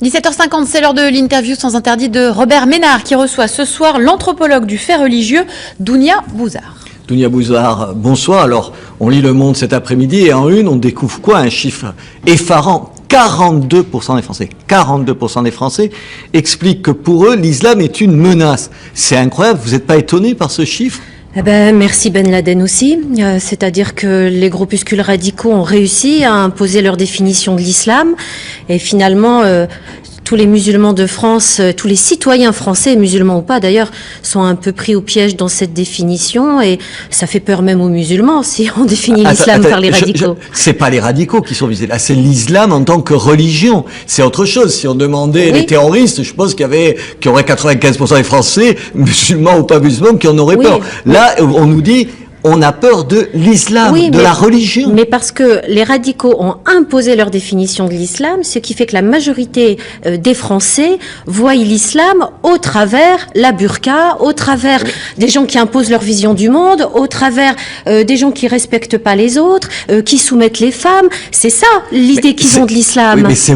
17h50, c'est l'heure de l'interview sans interdit de Robert Ménard qui reçoit ce soir l'anthropologue du fait religieux, Dounia Bouzar. Dounia Bouzar, bonsoir. Alors, on lit Le Monde cet après-midi et en une, on découvre quoi? Un chiffre effarant. 42% des Français, 42% des Français expliquent que pour eux, l'islam est une menace. C'est incroyable, vous n'êtes pas étonné par ce chiffre? Eh ben, merci Ben Laden aussi. C'est-à-dire que les groupuscules radicaux ont réussi à imposer leur définition de l'islam. Et finalement, tous les musulmans de France, tous les citoyens français, musulmans ou pas d'ailleurs, sont un peu pris au piège dans cette définition. Et ça fait peur même aux musulmans si on définit l'islam par les radicaux. C'est pas les radicaux qui sont visés. Là, c'est l'islam en tant que religion. C'est autre chose. Si on demandait les terroristes, je pense qu'il y aurait 95% des Français, musulmans ou pas musulmans, qui en auraient peur. Là, on nous dit... On a peur de l'islam, la religion. Mais parce que les radicaux ont imposé leur définition de l'islam, ce qui fait que la majorité des Français voient l'islam au travers la burqa, au travers des gens qui imposent leur vision du monde, au travers des gens qui respectent pas les autres, qui soumettent les femmes. C'est ça l'idée qu'ils ont de l'islam. Oui, mais c'est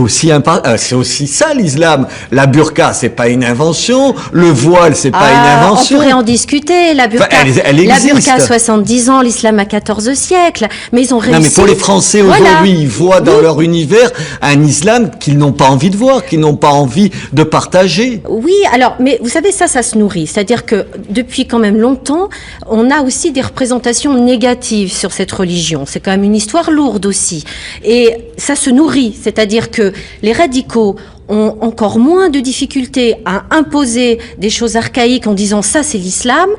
aussi ça l'islam. La burqa, c'est pas une invention. Le voile, c'est pas une invention. On pourrait en discuter. La burqa, elle existe. La burqa 70 ans, l'islam a 14 siècles, mais ils ont réussi. Non, mais pour les Français aujourd'hui, ils voient dans leur univers un islam qu'ils n'ont pas envie de voir, qu'ils n'ont pas envie de partager. Oui, alors, mais vous savez, ça se nourrit. C'est-à-dire que depuis quand même longtemps, on a aussi des représentations négatives sur cette religion. C'est quand même une histoire lourde aussi. Et ça se nourrit. C'est-à-dire que les radicaux ont encore moins de difficultés à imposer des choses archaïques en disant ça c'est l'islam,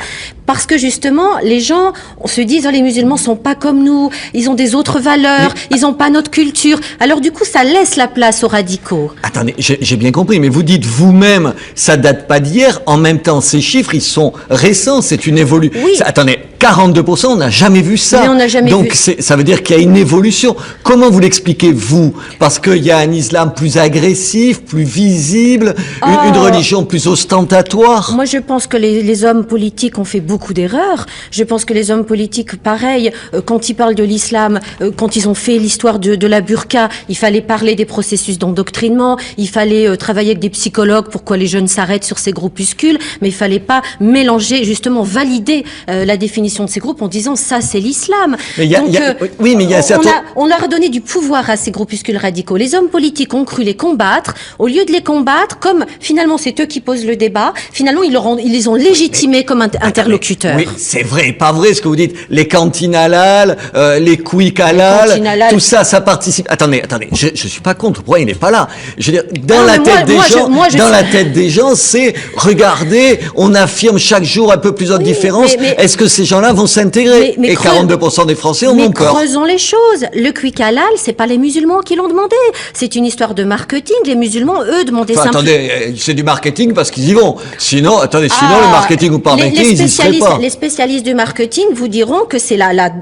parce que justement les gens se disent les musulmans sont pas comme nous, ils ont des autres valeurs, ils ont pas notre culture. Alors du coup ça laisse la place aux radicaux. Attendez, j'ai bien compris, mais vous dites vous-même ça date pas d'hier. En même temps ces chiffres ils sont récents, c'est une évolution. Oui. Attendez, 42%, on n'a jamais vu ça. Mais on n'a jamais Donc vu. ça veut dire qu'il y a une évolution. Comment vous l'expliquez vous? Parce qu'il y a un islam plus agressif, plus visible, une religion plus ostentatoire. Moi, je pense que les hommes politiques ont fait beaucoup d'erreurs. Je pense que les hommes politiques, pareil, quand ils parlent de l'islam, quand ils ont fait l'histoire de la burqa, il fallait parler des processus d'endoctrinement, il fallait travailler avec des psychologues pour que les jeunes s'arrêtent sur ces groupuscules, mais il fallait pas mélanger, justement, valider la définition de ces groupes en disant ça, c'est l'islam. Oui, mais il y a certains... On leur a donné du pouvoir à ces groupuscules radicaux. Les hommes politiques ont cru les combattre. Au lieu de les combattre, comme finalement c'est eux qui posent le débat, finalement ils les ont légitimés comme interlocuteurs. Oui, c'est vrai, pas vrai ce que vous dites. Les cantines halal, les quick halal, tout ça, ça participe. Attendez, je suis pas contre. Pourquoi il n'est pas là? Je veux dire, dans la tête des gens, c'est regardez, on affirme chaque jour un peu plusieurs différences. Est-ce que ces gens-là vont s'intégrer? Et 42% des Français en ont peur. Mais creusons les choses. Le quick halal, c'est pas les musulmans qui l'ont demandé. C'est une histoire de marketing. Les musulmans, eux, demandaient simplement. Attendez, c'est du marketing parce qu'ils y vont. Sinon, le marketing ou pas marketing, ils y seraient pas. Les spécialistes du marketing vous diront que c'est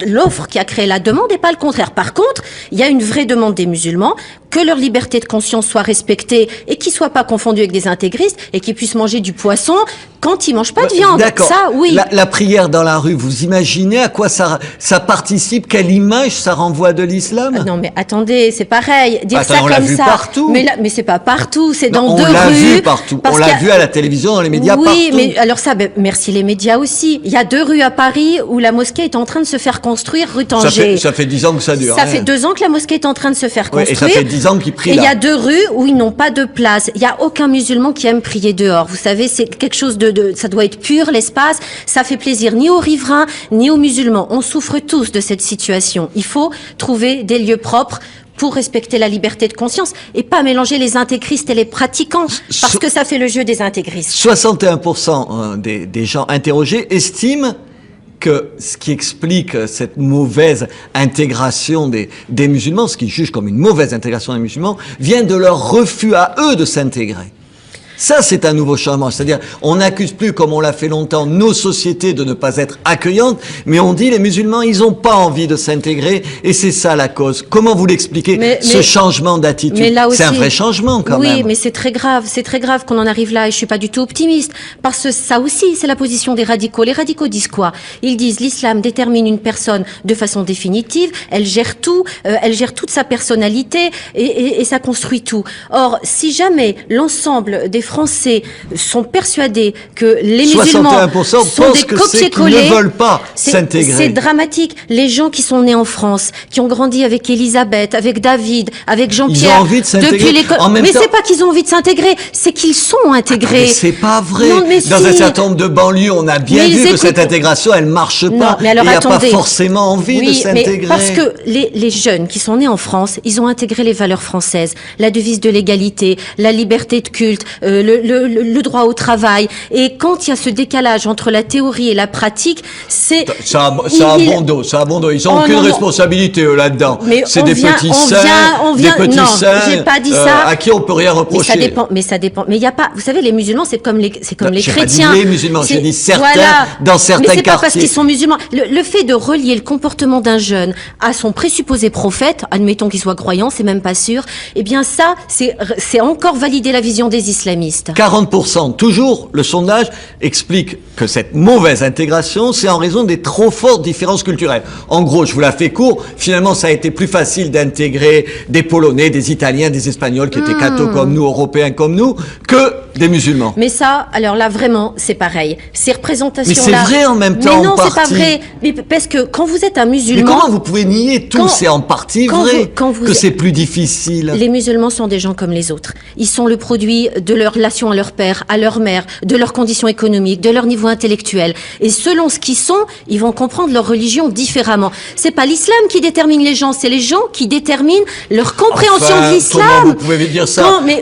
l'offre qui a créé la demande et pas le contraire. Par contre, il y a une vraie demande des musulmans, que leur liberté de conscience soit respectée et qu'ils soient pas confondus avec des intégristes et qu'ils puissent manger du poisson quand ils mangent pas de viande. D'accord. Ça, oui. La prière dans la rue, vous imaginez à quoi ça participe? Quelle image ça renvoie de l'islam? Non, mais attendez, c'est pareil. Dire ça on l'a comme vu ça. Partout. Mais c'est pas partout, c'est dans deux rues. On l'a vu partout. On l'a vu à la télévision, dans les médias partout. Oui, mais alors ça, merci les médias aussi. Il y a 2 rues à Paris où la mosquée est en train de se faire construire, rue Tanger. Ça fait 10 ans que ça dure. Ça fait 2 ans que la mosquée est en train de se faire construire. Et ça fait 10 ans qu'ils prient là. Et il y a 2 rues où ils n'ont pas de place. Il y a aucun musulman qui aime prier dehors. Vous savez, c'est quelque chose ça doit être pur, l'espace. Ça fait plaisir ni aux riverains, ni aux musulmans. On souffre tous de cette situation. Il faut trouver des lieux propres pour respecter la liberté de conscience et pas mélanger les intégristes et les pratiquants, parce que ça fait le jeu des intégristes. 61% des gens interrogés estiment que ce qui explique cette mauvaise intégration des musulmans, ce qu'ils jugent comme une mauvaise intégration des musulmans, vient de leur refus à eux de s'intégrer. Ça, c'est un nouveau changement. C'est-à-dire, on n'accuse plus, comme on l'a fait longtemps, nos sociétés de ne pas être accueillantes, mais on dit les musulmans, ils n'ont pas envie de s'intégrer, et c'est ça la cause. Comment vous l'expliquez, ce changement d'attitude? C'est un vrai changement, quand même. Oui, mais c'est très grave qu'on en arrive là, et je suis pas du tout optimiste, parce que ça aussi, c'est la position des radicaux. Les radicaux disent quoi? Ils disent l'islam détermine une personne de façon définitive, elle gère tout, elle gère toute sa personnalité, et ça construit tout. Or, si jamais l'ensemble des Français sont persuadés que les musulmans sont des copier-coller, ne veulent pas s'intégrer. C'est dramatique. Les gens qui sont nés en France, qui ont grandi avec Elisabeth, avec David, avec Jean-Pierre, ils ont envie de s'intégrer. Mais c'est pas qu'ils ont envie de s'intégrer, c'est qu'ils sont intégrés. Mais c'est pas vrai. Non, dans un certain nombre de banlieues, on a bien vu que cette intégration, elle marche pas. Non, mais alors, il n'y a pas forcément envie de s'intégrer. Parce que les jeunes qui sont nés en France, ils ont intégré les valeurs françaises, la devise de l'égalité, la liberté de culte, le droit au travail. Et quand il y a ce décalage entre la théorie et la pratique, c'est... Ça a bon dos. Ils n'ont aucune responsabilité, eux, là-dedans. C'est des petits saints, j'ai pas dit ça. À qui on peut rien reprocher. Mais ça dépend. Mais il y a pas, vous savez, les musulmans, c'est comme les chrétiens. J'ai pas dit les musulmans, j'ai dit certains, dans certains quartiers. Mais c'est pas parce qu'ils sont musulmans. Le fait de relier le comportement d'un jeune à son présupposé prophète, admettons qu'il soit croyant, c'est même pas sûr, eh bien ça, c'est encore valider la vision des islamistes. 40%, toujours, le sondage explique que cette mauvaise intégration, c'est en raison des trop fortes différences culturelles. En gros, je vous la fais court, finalement, ça a été plus facile d'intégrer des Polonais, des Italiens, des Espagnols qui étaient cathos comme nous, Européens comme nous, que des musulmans. Mais ça, alors là, vraiment, c'est pareil. Ces représentations-là... Mais c'est vrai en même temps, mais non, c'est pas vrai. Mais parce que quand vous êtes un musulman... Mais comment vous pouvez nier tout? C'est en partie vrai que c'est plus difficile. Les musulmans sont des gens comme les autres. Ils sont le produit de leur relation à leur père, à leur mère, de leurs conditions économiques, de leur niveau intellectuel. Et selon ce qu'ils sont, ils vont comprendre leur religion différemment. C'est pas l'islam qui détermine les gens, c'est les gens qui déterminent leur compréhension de l'islam. Comment vous pouvez dire ça? Non, mais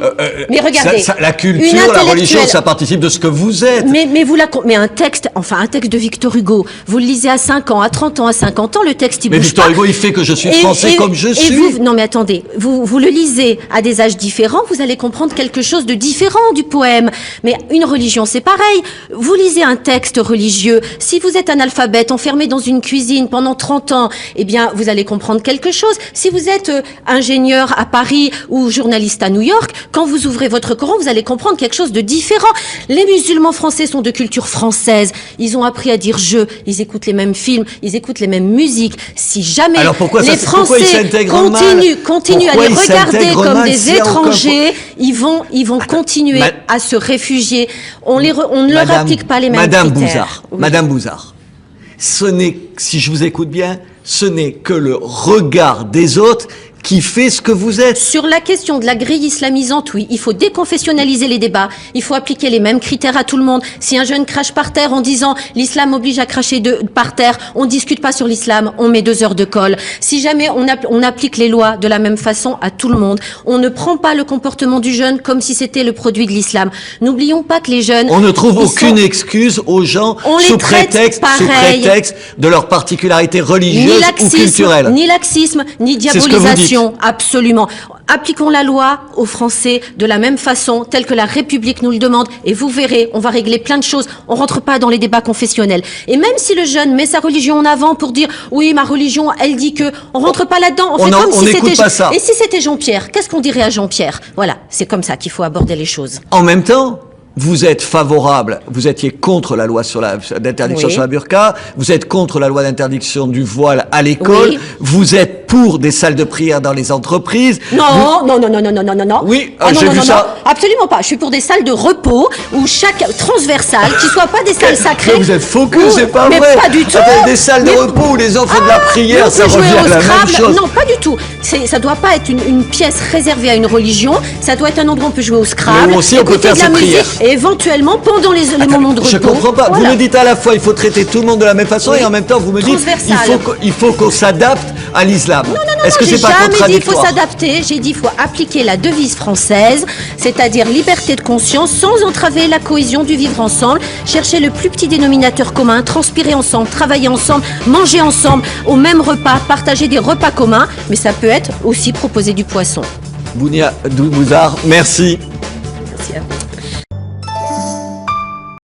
regardez. La culture, la religion, ça participe de ce que vous êtes. Mais un texte de Victor Hugo, vous le lisez à 5 ans, à 30 ans, à 50 ans, le texte, il bouge pas. Mais Victor Hugo, il fait que je suis français comme je suis. Non, mais attendez. Vous le lisez à des âges différents, vous allez comprendre quelque chose de différent du poème. Mais une religion, c'est pareil. Vous lisez un texte religieux. Si vous êtes analphabète, enfermé dans une cuisine pendant 30 ans, eh bien, vous allez comprendre quelque chose. Si vous êtes ingénieur à Paris ou journaliste à New York, quand vous ouvrez votre Coran, vous allez comprendre quelque chose de différent. Les musulmans français sont de culture française. Ils ont appris à dire je. Ils écoutent les mêmes films, ils écoutent les mêmes musiques. Si jamais les Français continuent à les regarder comme des étrangers, ils vont continuer à se réfugier. On ne leur applique pas les mêmes critères. Madame Bouzard, si je vous écoute bien, ce n'est que le regard des autres qui fait ce que vous êtes. Sur la question de la grille islamisante, oui, il faut déconfessionnaliser les débats, il faut appliquer les mêmes critères à tout le monde. Si un jeune crache par terre en disant l'islam oblige à cracher par terre, on discute pas sur l'islam, on met 2 heures de colle. Si jamais on applique les lois de la même façon à tout le monde, on ne prend pas le comportement du jeune comme si c'était le produit de l'islam. N'oublions pas que les jeunes... On ne trouve aucune excuse aux gens sous prétexte de leur particularité religieuse ou culturelle. Ni laxisme, ni diabolisation. Absolument. Appliquons la loi aux Français de la même façon, telle que la République nous le demande, et vous verrez, on va régler plein de choses. On rentre pas dans les débats confessionnels. Et même si le jeune met sa religion en avant pour dire oui, ma religion, elle dit que, on rentre pas là-dedans. On fait comme si c'était ça. Et si c'était Jean-Pierre, qu'est-ce qu'on dirait à Jean-Pierre? Voilà, c'est comme ça qu'il faut aborder les choses. En même temps, vous êtes favorable, vous étiez contre la loi d'interdiction sur la burqa, vous êtes contre la loi d'interdiction du voile à l'école, vous êtes pour des salles de prière dans les entreprises. Non. Oui, j'ai vu ça. Absolument pas. Je suis pour des salles de repos où chaque transversale, qui soient pas des salles sacrées. Mais vous êtes faux que c'est pas vrai. Pas du tout. Des salles de repos où les gens font de la prière, ça revient à la même chose. Non, pas du tout. Ça doit pas être une pièce réservée à une religion. Ça doit être un endroit où on peut jouer au Scrabble. Mais aussi on peut faire ses prières. Et éventuellement pendant les moments de repos. Je comprends pas. Voilà. Vous me dites à la fois il faut traiter tout le monde de la même façon et en même temps vous me dites il faut qu'on s'adapte à l'islam. Non. Est-ce que c'est pas contradictoire? J'ai jamais dit il faut s'adapter. J'ai dit il faut appliquer la devise française, c'est-à-dire liberté de conscience sans entraver la cohésion du vivre ensemble. Chercher le plus petit dénominateur commun, transpirer ensemble, travailler ensemble, manger ensemble au même repas, partager des repas communs. Mais ça peut être aussi proposer du poisson. Bounia Bouzard, merci. Merci à vous.